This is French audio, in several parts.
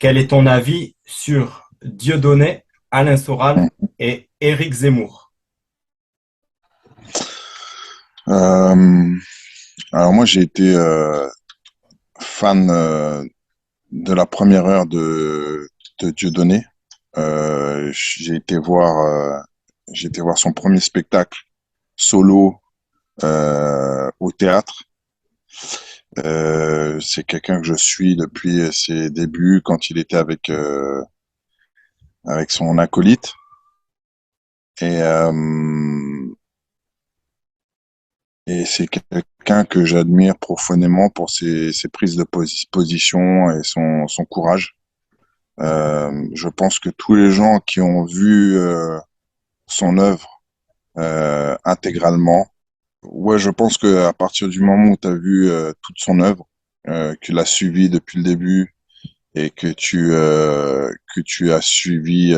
Quel est ton avis sur Dieudonné, Alain Soral et Éric Zemmour? Euh, alors moi j'ai été fan de la première heure de Dieudonné. J'ai été voir son premier spectacle solo au théâtre. C'est quelqu'un que je suis depuis ses débuts quand il était avec son acolyte. Et, euh, et c'est quelqu'un que j'admire profondément pour ses prises de position et son courage. Je pense que tous les gens qui ont vu son œuvre intégralement, ouais, je pense que à partir du moment où tu as vu toute son œuvre, que tu l'as suivi depuis le début et que tu as suivi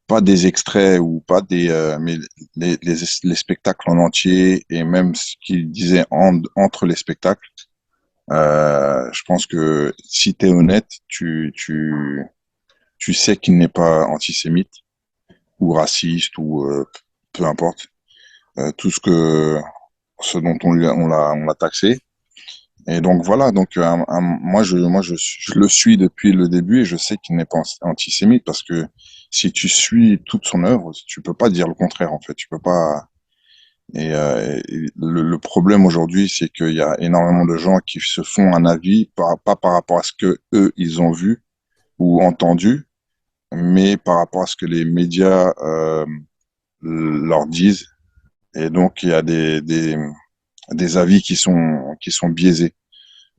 pas des extraits ou pas mais les spectacles en entier et même ce qu'il disait entre les spectacles, je pense que si tu es honnête, tu sais qu'il n'est pas antisémite ou raciste ou peu importe tout ce dont on l'a taxé. Et donc voilà, donc je le suis depuis le début et je sais qu'il n'est pas antisémite parce que si tu suis toute son œuvre, tu peux pas dire le contraire en fait, tu peux pas. Et le problème aujourd'hui, c'est qu'il y a énormément de gens qui se font un avis pas par rapport à ce que eux ils ont vu ou entendu, mais par rapport à ce que les médias leur disent. Et donc, il y a des avis qui sont biaisés.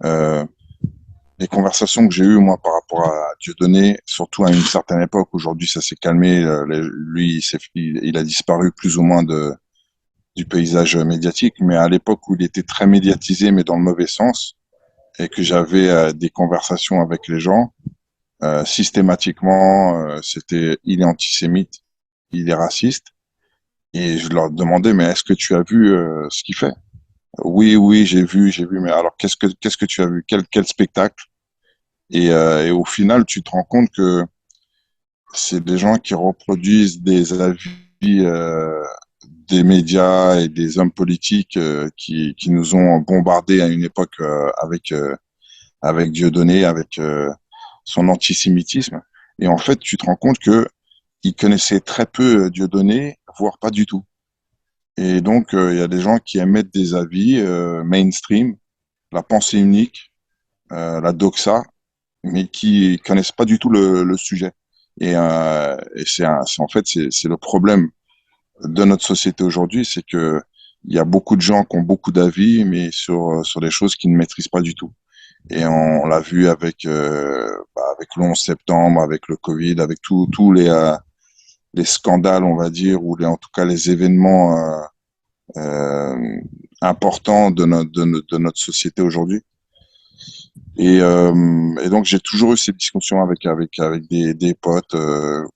Euh, les conversations que j'ai eues, moi, par rapport à Dieudonné, surtout à une certaine époque, aujourd'hui, ça s'est calmé. Lui, il a disparu plus ou moins du paysage médiatique, mais à l'époque où il était très médiatisé, mais dans le mauvais sens, et que j'avais des conversations avec les gens, systématiquement, c'était il est antisémite, il est raciste, et je leur demandais, mais est-ce que tu as vu ce qu'il fait? Oui, oui, j'ai vu, mais alors qu'est-ce que tu as vu? Quel spectacle? Et au final, tu te rends compte que c'est des gens qui reproduisent des avis des médias et des hommes politiques qui nous ont bombardés à une époque avec Dieudonné, avec son antisémitisme. Et en fait, tu te rends compte que ils connaissaient très peu Dieudonné, voire pas du tout. Et donc, il y a des gens qui émettent des avis mainstream, la pensée unique, la doxa, mais qui connaissent pas du tout le sujet. Et en fait, c'est le problème de notre société aujourd'hui, c'est que il y a beaucoup de gens qui ont beaucoup d'avis, mais sur des choses qu'ils ne maîtrisent pas du tout. Et on l'a vu avec le 11 septembre, avec le Covid, avec tous les scandales, on va dire, ou en tout cas les événements importants de notre société aujourd'hui. Et donc j'ai toujours eu ces discussions avec des potes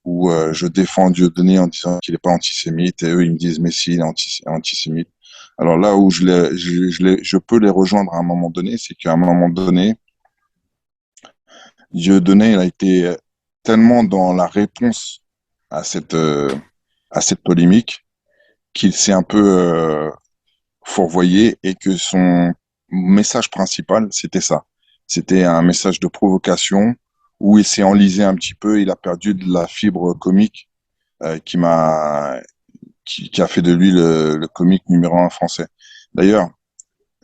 où je défends Dieudonné en disant qu'il n'est pas antisémite et eux ils me disent mais si il est antisémite. Alors là où je peux les rejoindre à un moment donné, c'est qu'à un moment donné, Dieudonné il a été tellement dans la réponse à à cette polémique qu'il s'est un peu fourvoyé et que son message principal, c'était ça. C'était un message de provocation où il s'est enlisé un petit peu, il a perdu de la fibre comique euh, qui m'a qui a fait de lui le comique numéro un français. D'ailleurs,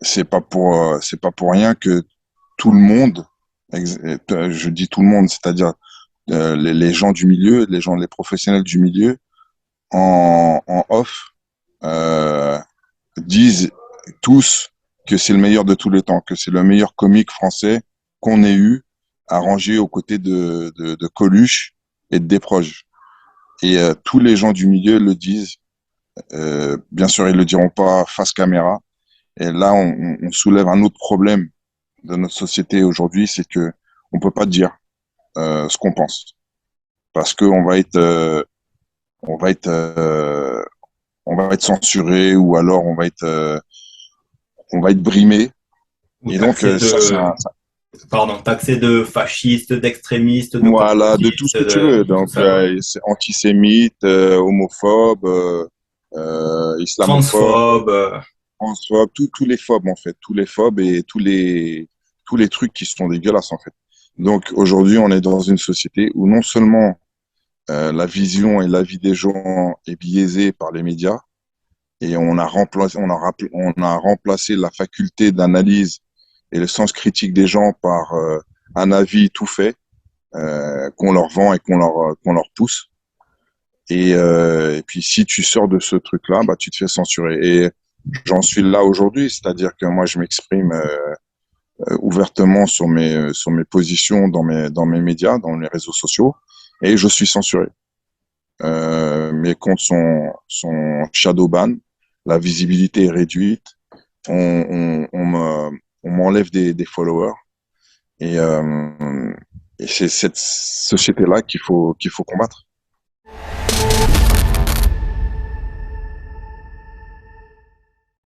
c'est pas pour rien que tout le monde, je dis tout le monde, c'est-à-dire les gens du milieu, les professionnels du milieu, en off, euh, disent tous que c'est le meilleur de tous les temps, que c'est le meilleur comique français qu'on ait eu à ranger aux côtés de Coluche et de Desproges. Et tous les gens du milieu le disent. Bien sûr, ils le diront pas face caméra. Et là, on soulève un autre problème de notre société aujourd'hui, c'est que on peut pas dire ce qu'on pense parce que on va être on va être censuré ou alors on va être brimé. Ou Et donc, taxé de, pardon, taxé de fasciste, d'extrémiste, de Voilà, de tout ce complotiste, que tu de veux. tout Donc, ça, ouais. c'est antisémite, homophobe, islamophobe, Transphobe, transphobe, tous les phobes en fait, tous les phobes et tous les trucs qui sont dégueulasses en fait. Donc aujourd'hui, on est dans une société où non seulement la vision et l'avis des gens est biaisée par les médias et on a remplacé la faculté d'analyse et le sens critique des gens par un avis tout fait qu'on leur vend et qu'on leur pousse. Et puis si tu sors de ce truc-là, bah tu te fais censurer. Et j'en suis là aujourd'hui, c'est-à-dire que moi je m'exprime ouvertement sur mes positions dans mes médias, dans les réseaux sociaux, et je suis censuré. Mes comptes sont shadow ban, la visibilité est réduite, on m'enlève des followers, et, euh, et c'est cette société-là qu'il faut combattre.